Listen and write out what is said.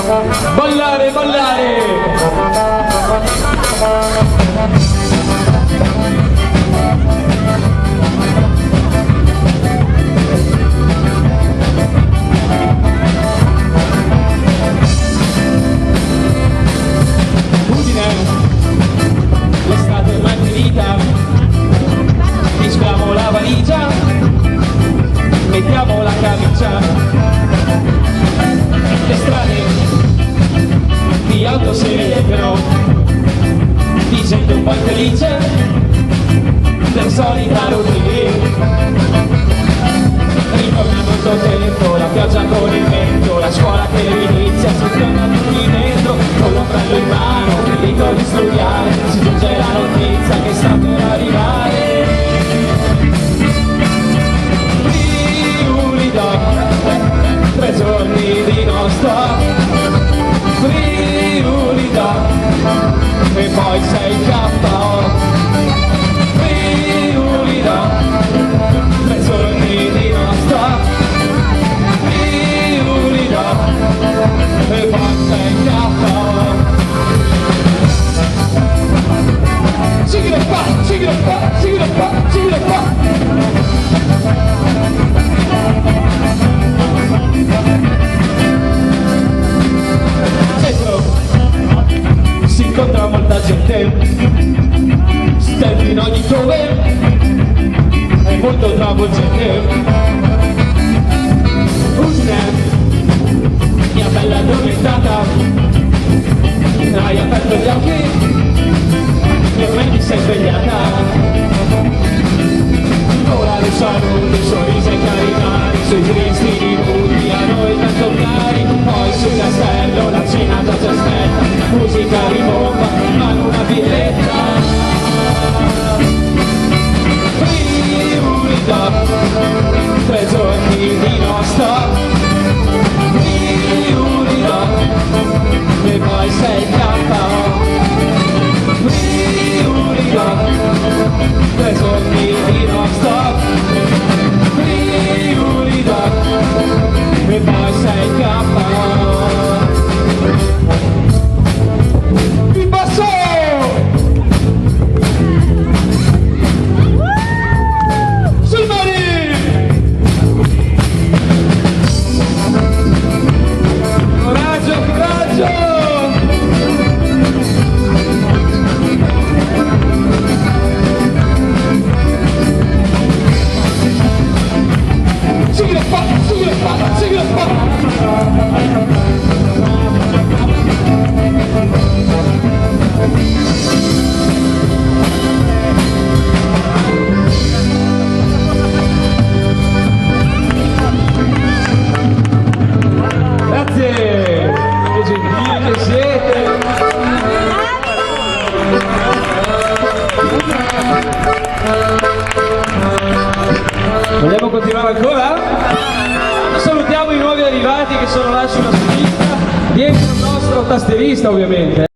Ballare, ballare! L'estate è mai finita, mischiamo la valigia, mettiamo la camicia, le strade di auto si riempiono di gente un po' infelice per solita routine. Ritorniamo il tuo tempo, la pioggia con il vento, la scuola che inizia, si torna tutti dentro, con l'ombrello in mano, finito di studiare, si giunge la notizia che sta per arrivare. Friuli Doc, 3 giorni di non stop, Friuli Doc, e poi sei KO. Friuli Doc, 3 giorni di non stop, Friuli Doc, e poi sei KO. Sigilo qua, sigilo qua, sigilo qua, sigilo qua. Si incontra molta gente, stendi in ogni dove, è molto travolgente. Udine, mia bella addormentata, hai aperto gli occhi e ormai mi sei svegliata. Ora le saluti, sorrisi e carinari, sui tristi nudi a noi tanto cari, poi sul castello la cena già ci aspetta, musica ribomba, ma non una birretta. Friuli Doc, 3 giorni di non stop, Friuli Doc, e poi sei KO. Friuli Doc, 3 giorni di non stop, Friuli Doc, e poi sei KO. Vogliamo continuare ancora? Salutiamo i nuovi arrivati che sono là sulla sinistra, dietro il nostro tastierista ovviamente.